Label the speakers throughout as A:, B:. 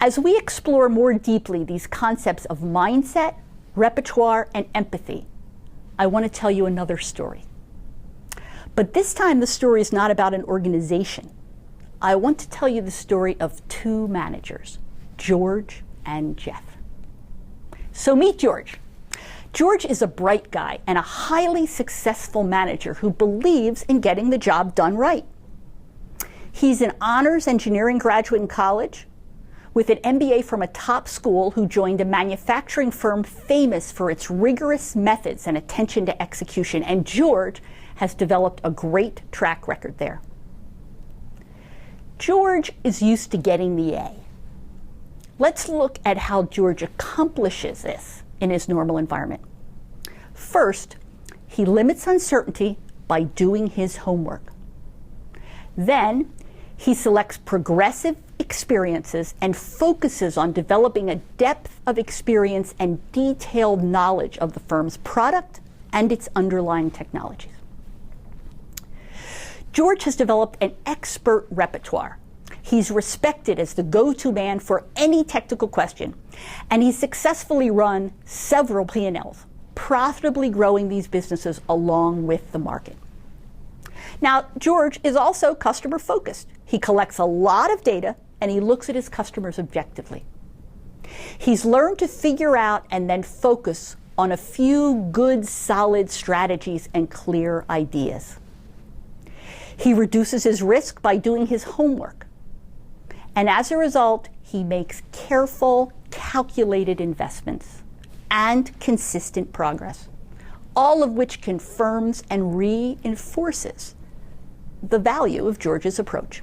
A: As we explore more deeply these concepts of mindset, repertoire, and empathy, I want to tell you another story. But this time the story is not about an organization. I want to tell you the story of two managers, George and Geoff. So meet George. George is a bright guy and a highly successful manager who believes in getting the job done right. He's an honors engineering graduate in college with an MBA from a top school who joined a manufacturing firm famous for its rigorous methods and attention to execution. And George has developed a great track record there. George is used to getting the A. Let's look at how George accomplishes this in his normal environment. First, he limits uncertainty by doing his homework. Then, he selects progressive experiences and focuses on developing a depth of experience and detailed knowledge of the firm's product and its underlying technologies. George has developed an expert repertoire. He's respected as the go-to man for any technical question, and he's successfully run several P&Ls, profitably growing these businesses along with the market. Now, George is also customer-focused. He collects a lot of data, and he looks at his customers objectively. He's learned to figure out and then focus on a few good, solid strategies and clear ideas. He reduces his risk by doing his homework. And as a result, he makes careful, calculated investments and consistent progress, all of which confirms and reinforces the value of George's approach.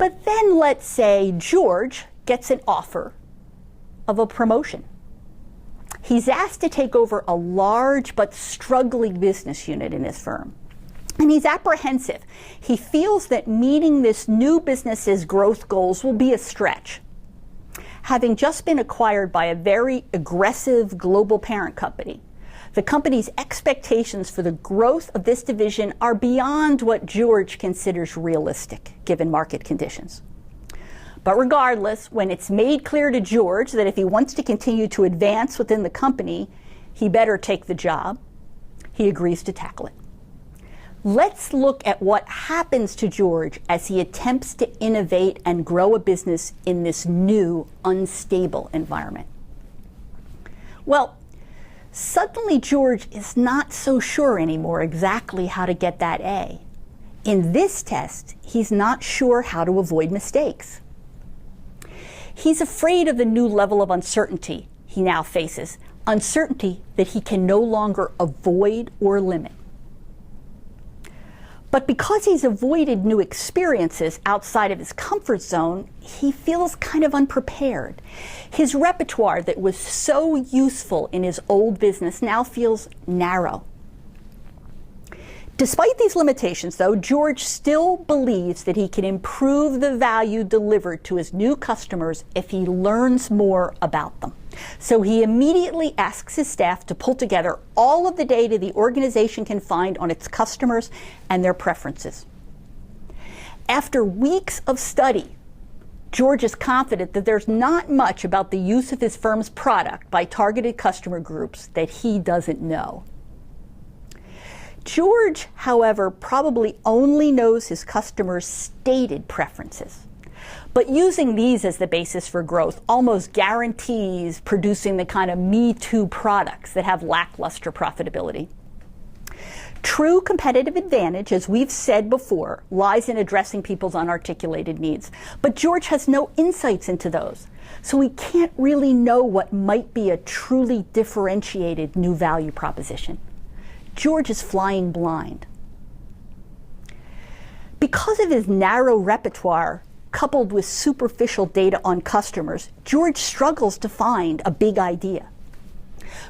A: But then let's say George gets an offer of a promotion. He's asked to take over a large but struggling business unit in his firm. And he's apprehensive. He feels that meeting this new business's growth goals will be a stretch. Having just been acquired by a very aggressive global parent company, the company's expectations for the growth of this division are beyond what George considers realistic, given market conditions. But regardless, when it's made clear to George that if he wants to continue to advance within the company, he better take the job, he agrees to tackle it. Let's look at what happens to George as he attempts to innovate and grow a business in this new, unstable environment. Well, suddenly George is not so sure anymore exactly how to get that A. In this test, he's not sure how to avoid mistakes. He's afraid of the new level of uncertainty he now faces, uncertainty that he can no longer avoid or limit. But because he's avoided new experiences outside of his comfort zone, he feels kind of unprepared. His repertoire that was so useful in his old business now feels narrow. Despite these limitations, though, George still believes that he can improve the value delivered to his new customers if he learns more about them. So he immediately asks his staff to pull together all of the data the organization can find on its customers and their preferences. After weeks of study, George is confident that there's not much about the use of his firm's product by targeted customer groups that he doesn't know. George, however, probably only knows his customers' stated preferences. But using these as the basis for growth almost guarantees producing the kind of Me Too products that have lackluster profitability. True competitive advantage, as we've said before, lies in addressing people's unarticulated needs. But George has no insights into those, so he can't really know what might be a truly differentiated new value proposition. George is flying blind. Because of his narrow repertoire, coupled with superficial data on customers, George struggles to find a big idea.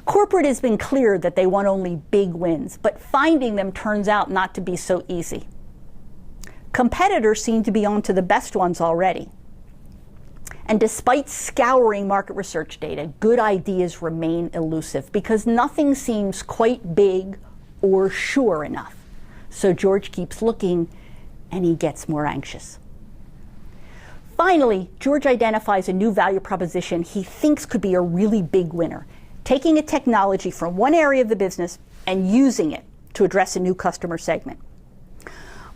A: Corporate has been clear that they want only big wins, but finding them turns out not to be so easy. Competitors seem to be onto the best ones already. And despite scouring market research data, good ideas remain elusive because nothing seems quite big or sure enough. So George keeps looking and he gets more anxious. Finally, George identifies a new value proposition he thinks could be a really big winner, taking a technology from one area of the business and using it to address a new customer segment.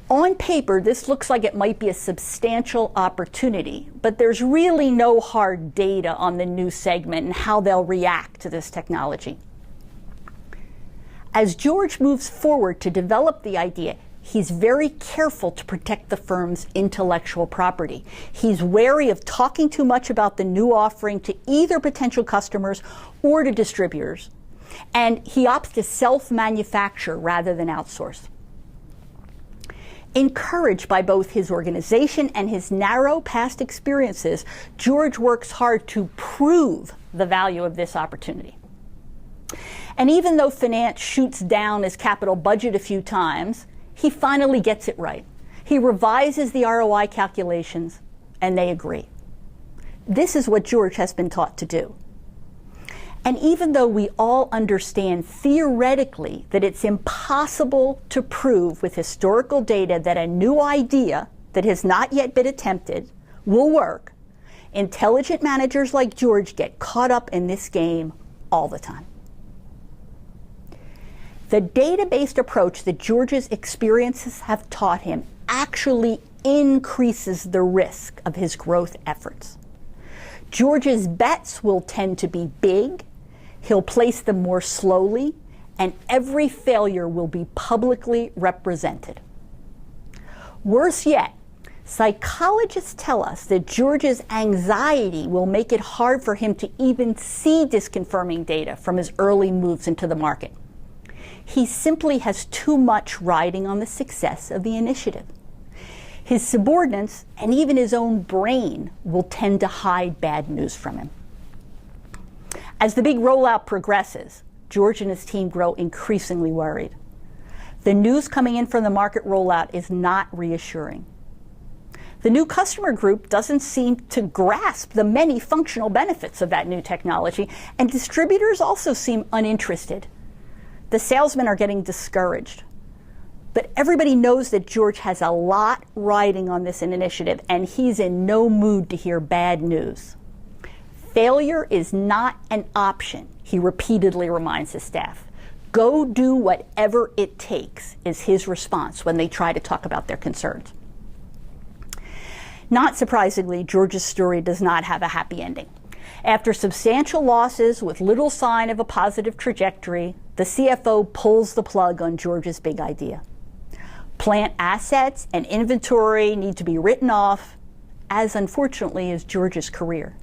A: On paper, this looks like it might be a substantial opportunity, but there's really no hard data on the new segment and how they'll react to this technology. As George moves forward to develop the idea, he's very careful to protect the firm's intellectual property. He's wary of talking too much about the new offering to either potential customers or to distributors, and he opts to self-manufacture rather than outsource. Encouraged by both his organization and his narrow past experiences, George works hard to prove the value of this opportunity. And even though finance shoots down his capital budget a few times, he finally gets it right. He revises the ROI calculations, and they agree. This is what George has been taught to do. And even though we all understand theoretically that it's impossible to prove with historical data that a new idea that has not yet been attempted will work, intelligent managers like George get caught up in this game all the time. The data-based approach that George's experiences have taught him actually increases the risk of his growth efforts. George's bets will tend to be big, he'll place them more slowly, and every failure will be publicly represented. Worse yet, psychologists tell us that George's anxiety will make it hard for him to even see disconfirming data from his early moves into the market. He simply has too much riding on the success of the initiative. His subordinates and even his own brain will tend to hide bad news from him. As the big rollout progresses, George and his team grow increasingly worried. The news coming in from the market rollout is not reassuring. The new customer group doesn't seem to grasp the many functional benefits of that new technology, and distributors also seem uninterested. The salesmen are getting discouraged. But everybody knows that George has a lot riding on this initiative, and he's in no mood to hear bad news. Failure is not an option, he repeatedly reminds his staff. Go do whatever it takes, is his response when they try to talk about their concerns. Not surprisingly, George's story does not have a happy ending. After substantial losses with little sign of a positive trajectory, the CFO pulls the plug on George's big idea. Plant assets and inventory need to be written off, as unfortunately is George's career.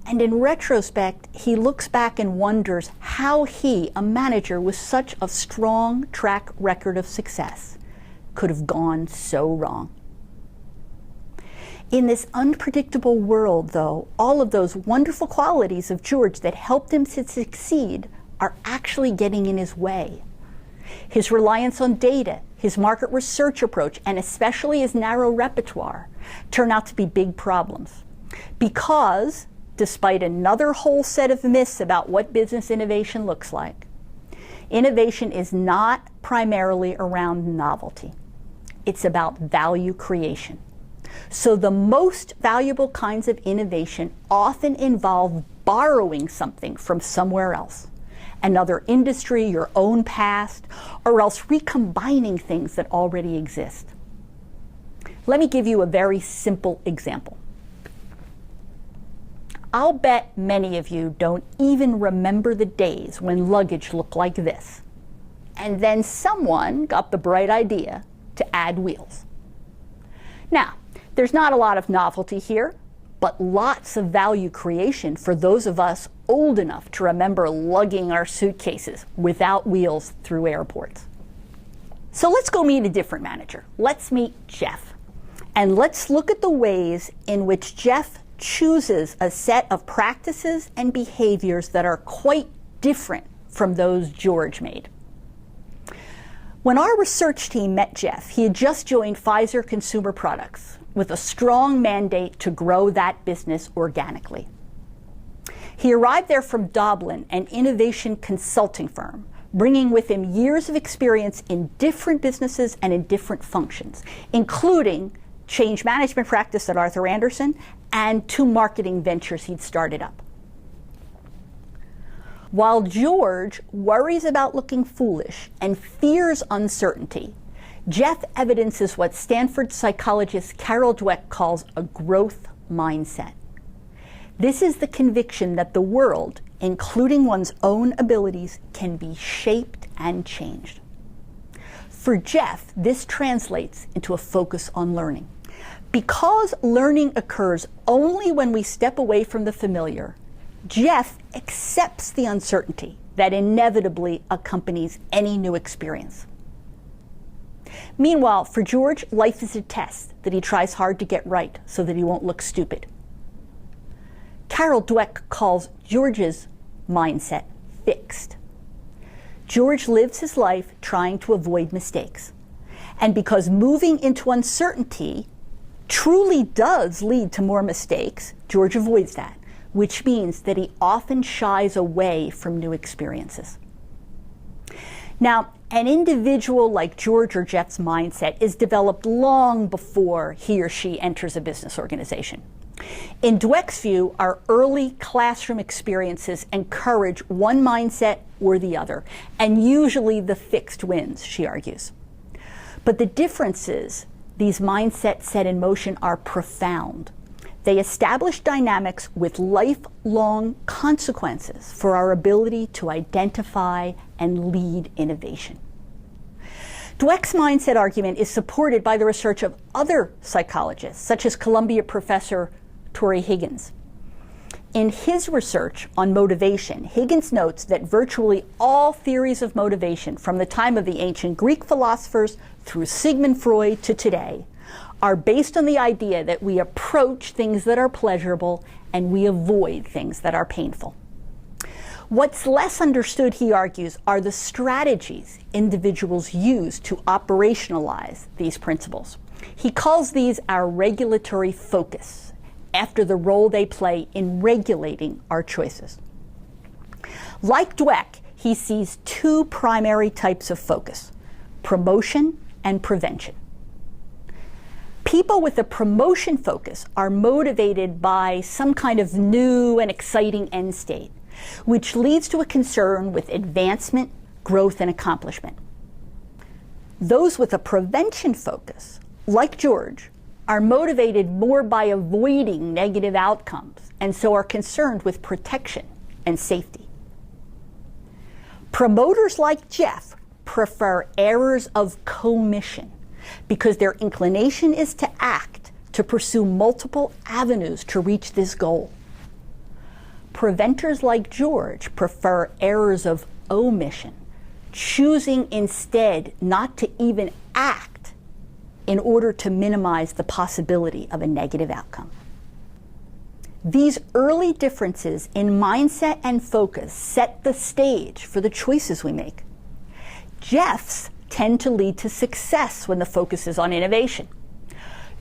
A: And in retrospect, he looks back and wonders how he, a manager with such a strong track record of success, could have gone so wrong. In this unpredictable world, though, all of those wonderful qualities of George that helped him to succeed are actually getting in his way. His reliance on data, his market research approach, and especially his narrow repertoire turn out to be big problems. Because, despite another whole set of myths about what business innovation looks like, innovation is not primarily around novelty. It's about value creation. So the most valuable kinds of innovation often involve borrowing something from somewhere else, another industry, your own past, or else recombining things that already exist. Let me give you a very simple example. I'll bet many of you don't even remember the days when luggage looked like this, and then someone got the bright idea to add wheels. Now, there's not a lot of novelty here, but lots of value creation for those of us old enough to remember lugging our suitcases without wheels through airports. So let's go meet a different manager. Let's meet Geoff. And let's look at the ways in which Geoff chooses a set of practices and behaviors that are quite different from those George made. When our research team met Geoff, he had just joined Pfizer Consumer Products with a strong mandate to grow that business organically. He arrived there from Dublin, an innovation consulting firm, bringing with him years of experience in different businesses and in different functions, including change management practice at Arthur Andersen, and 2 marketing ventures he'd started up. While George worries about looking foolish and fears uncertainty, Geoff evidences what Stanford psychologist Carol Dweck calls a growth mindset. This is the conviction that the world, including one's own abilities, can be shaped and changed. For Geoff, this translates into a focus on learning. Because learning occurs only when we step away from the familiar, Geoff accepts the uncertainty that inevitably accompanies any new experience. Meanwhile, for George, life is a test that he tries hard to get right so that he won't look stupid. Carol Dweck calls George's mindset fixed. George lives his life trying to avoid mistakes. And because moving into uncertainty truly does lead to more mistakes, George avoids that, which means that he often shies away from new experiences. Now, an individual like George or Geoff's mindset is developed long before he or she enters a business organization. In Dweck's view, our early classroom experiences encourage one mindset or the other, and usually the fixed wins, she argues. But the differences these mindsets set in motion are profound. They establish dynamics with lifelong consequences for our ability to identify and lead innovation. Dweck's mindset argument is supported by the research of other psychologists, such as Columbia professor Torrey Higgins. In his research on motivation, Higgins notes that virtually all theories of motivation, from the time of the ancient Greek philosophers through Sigmund Freud to today, are based on the idea that we approach things that are pleasurable and we avoid things that are painful. What's less understood, he argues, are the strategies individuals use to operationalize these principles. He calls these our regulatory focus, after the role they play in regulating our choices. Like Dweck, he sees 2 primary types of focus: promotion and prevention. People with a promotion focus are motivated by some kind of new and exciting end state, which leads to a concern with advancement, growth, and accomplishment. Those with a prevention focus, like George, are motivated more by avoiding negative outcomes and so are concerned with protection and safety. Promoters like Geoff prefer errors of commission because their inclination is to act, to pursue multiple avenues to reach this goal. Preventers like George prefer errors of omission, choosing instead not to even act in order to minimize the possibility of a negative outcome. These early differences in mindset and focus set the stage for the choices we make. Geoff's tend to lead to success when the focus is on innovation.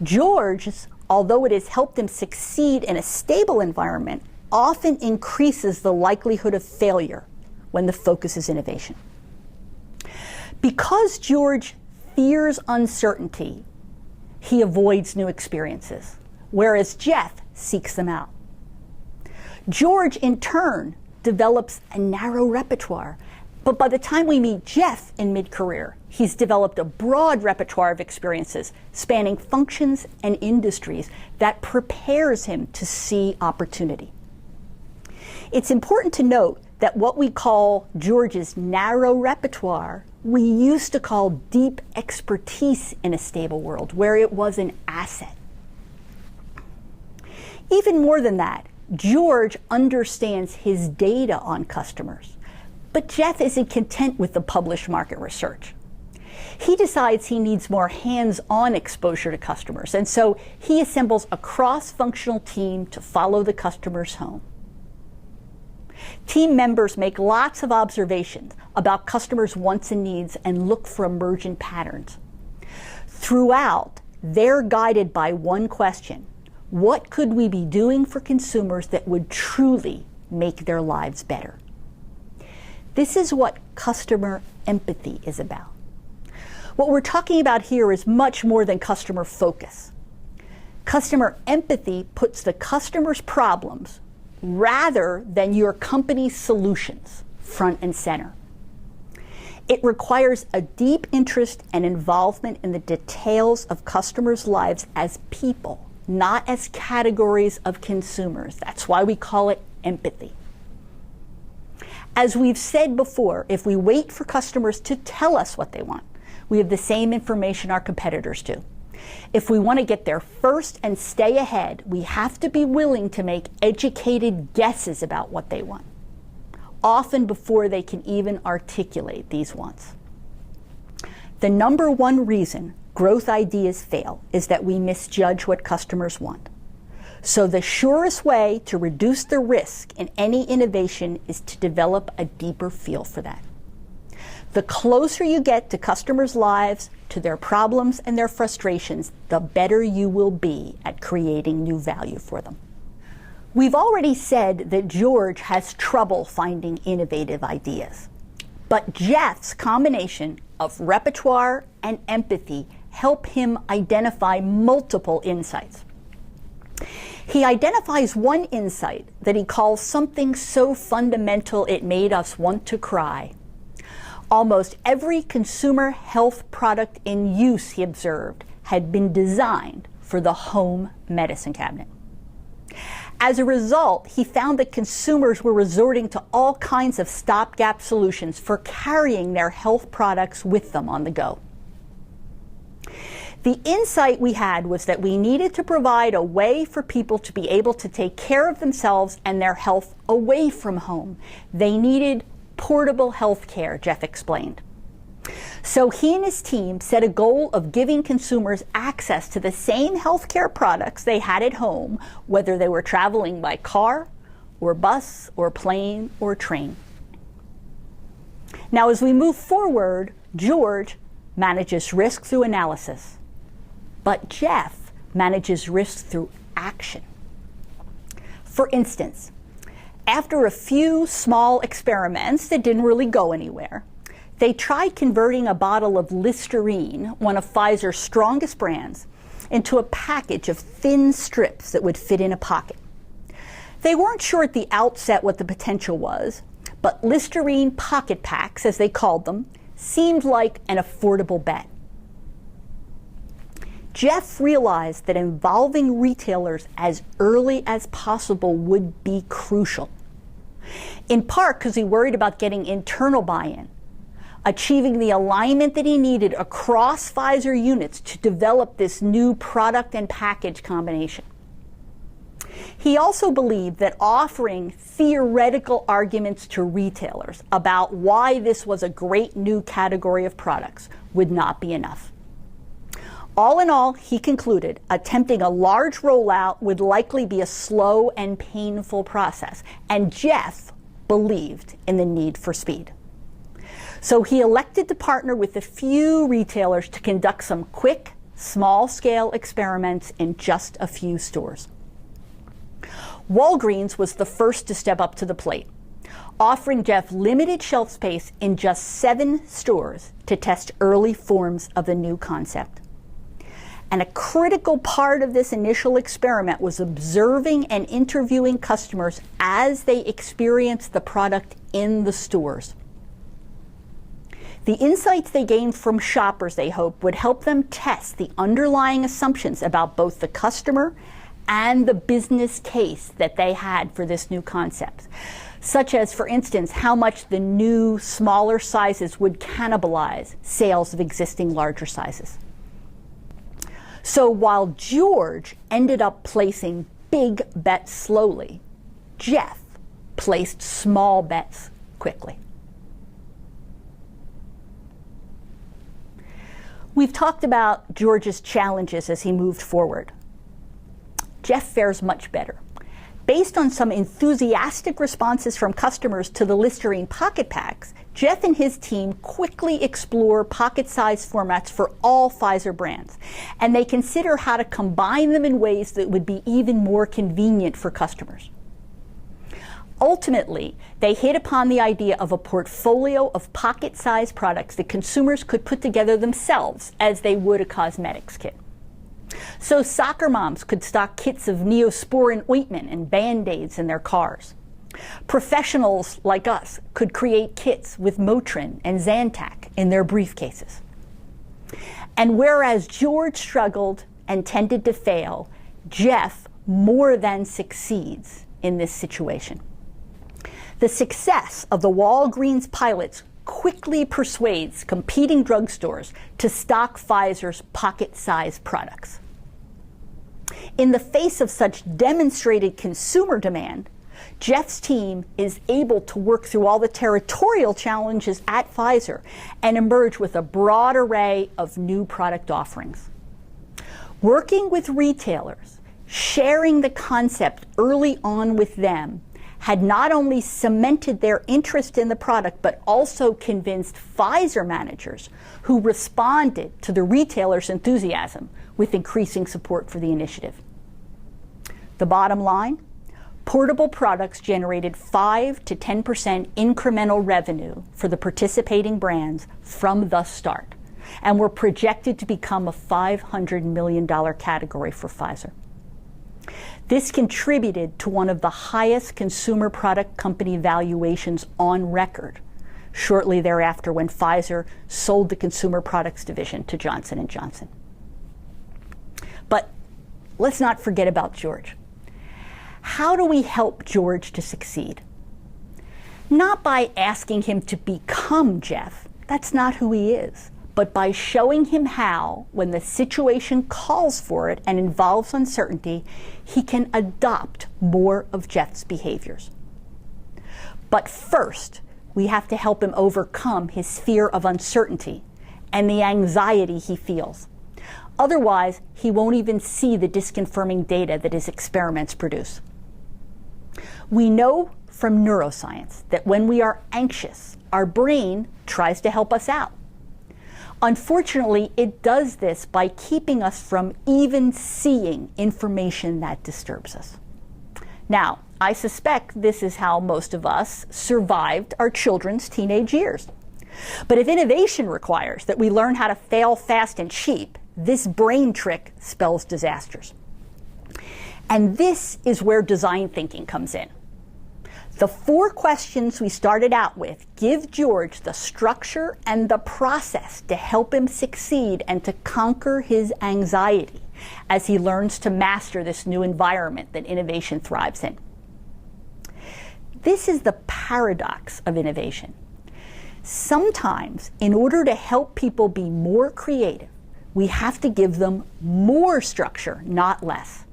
A: George's, although it has helped him succeed in a stable environment, often increases the likelihood of failure when the focus is innovation. Because George fears uncertainty, he avoids new experiences, whereas Geoff seeks them out. George, in turn, develops a narrow repertoire, but by the time we meet Geoff in mid-career, he's developed a broad repertoire of experiences spanning functions and industries that prepares him to see opportunity. It's important to note that what we call George's narrow repertoire, we used to call deep expertise in a stable world, where it was an asset. Even more than that, George understands his data on customers. But Geoff isn't content with the published market research. He decides he needs more hands-on exposure to customers, and so he assembles a cross-functional team to follow the customers home. Team members make lots of observations about customers' wants and needs and look for emergent patterns. Throughout, they're guided by one question: what could we be doing for consumers that would truly make their lives better? This is what customer empathy is about. What we're talking about here is much more than customer focus. Customer empathy puts the customer's problems rather than your company's solutions front and center. It requires a deep interest and involvement in the details of customers' lives as people, not as categories of consumers. That's why we call it empathy. As we've said before, if we wait for customers to tell us what they want, we have the same information our competitors do. If we want to get there first and stay ahead, we have to be willing to make educated guesses about what they want, often before they can even articulate these wants. The number one reason growth ideas fail is that we misjudge what customers want. So the surest way to reduce the risk in any innovation is to develop a deeper feel for that. The closer you get to customers' lives, to their problems and their frustrations, the better you will be at creating new value for them. We've already said that George has trouble finding innovative ideas, but Geoff's combination of repertoire and empathy help him identify multiple insights. He identifies one insight that he calls something so fundamental it made us want to cry. Almost every consumer health product in use, he observed, had been designed for the home medicine cabinet. As a result, he found that consumers were resorting to all kinds of stopgap solutions for carrying their health products with them on the go. The insight we had was that we needed to provide a way for people to be able to take care of themselves and their health away from home. They needed portable health care, Geoff explained. So he and his team set a goal of giving consumers access to the same healthcare products they had at home, whether they were traveling by car or bus or plane or train. Now, as we move forward, George manages risk through analysis, but Geoff manages risk through action. For instance, after a few small experiments that didn't really go anywhere, they tried converting a bottle of Listerine, one of Pfizer's strongest brands, into a package of thin strips that would fit in a pocket. They weren't sure at the outset what the potential was, but Listerine pocket packs, as they called them, seemed like an affordable bet. Geoff realized that involving retailers as early as possible would be crucial, in part because he worried about getting internal buy-in, achieving the alignment that he needed across Pfizer units to develop this new product and package combination. He also believed that offering theoretical arguments to retailers about why this was a great new category of products would not be enough. All in all, he concluded, attempting a large rollout would likely be a slow and painful process, and Geoff believed in the need for speed. So he elected to partner with a few retailers to conduct some quick, small-scale experiments in just a few stores. Walgreens was the first to step up to the plate, offering Geoff limited shelf space in just 7 stores to test early forms of the new concept. And a critical part of this initial experiment was observing and interviewing customers as they experienced the product in the stores. The insights they gained from shoppers, they hoped, would help them test the underlying assumptions about both the customer and the business case that they had for this new concept, such as, for instance, how much the new, smaller sizes would cannibalize sales of existing larger sizes. So while George ended up placing big bets slowly, Geoff placed small bets quickly. We've talked about George's challenges as he moved forward. Geoff fares much better. Based on some enthusiastic responses from customers to the Listerine pocket packs, Geoff and his team quickly explore pocket-sized formats for all Pfizer brands, and they consider how to combine them in ways that would be even more convenient for customers. Ultimately, they hit upon the idea of a portfolio of pocket-sized products that consumers could put together themselves as they would a cosmetics kit. So soccer moms could stock kits of Neosporin ointment and Band-Aids in their cars. Professionals like us could create kits with Motrin and Zantac in their briefcases. And whereas George struggled and tended to fail, Geoff more than succeeds in this situation. The success of the Walgreens pilots quickly persuades competing drugstores to stock Pfizer's pocket-sized products. In the face of such demonstrated consumer demand, Geoff's team is able to work through all the territorial challenges at Pfizer and emerge with a broad array of new product offerings. Working with retailers, sharing the concept early on with them, had not only cemented their interest in the product, but also convinced Pfizer managers who responded to the retailer's enthusiasm with increasing support for the initiative. The bottom line, portable products generated 5 to 10% incremental revenue for the participating brands from the start, and were projected to become a $500 million category for Pfizer. This contributed to one of the highest consumer product company valuations on record, shortly thereafter when Pfizer sold the consumer products division to Johnson & Johnson. But let's not forget about George. How do we help George to succeed? Not by asking him to become Geoff, that's not who he is, but by showing him how, when the situation calls for it and involves uncertainty, he can adopt more of Geoff's behaviors. But first, we have to help him overcome his fear of uncertainty and the anxiety he feels. Otherwise, he won't even see the disconfirming data that his experiments produce. We know from neuroscience that when we are anxious, our brain tries to help us out. Unfortunately, it does this by keeping us from even seeing information that disturbs us. Now, I suspect this is how most of us survived our children's teenage years. But if innovation requires that we learn how to fail fast and cheap, this brain trick spells disasters. And this is where design thinking comes in. The 4 questions we started out with give George the structure and the process to help him succeed and to conquer his anxiety as he learns to master this new environment that innovation thrives in. This is the paradox of innovation. Sometimes, in order to help people be more creative, we have to give them more structure, not less.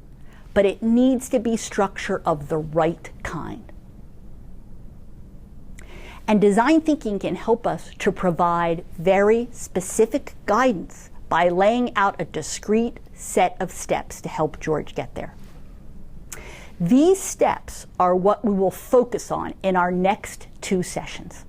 A: But it needs to be structure of the right kind. And design thinking can help us to provide very specific guidance by laying out a discrete set of steps to help George get there. These steps are what we will focus on in our next 2 sessions.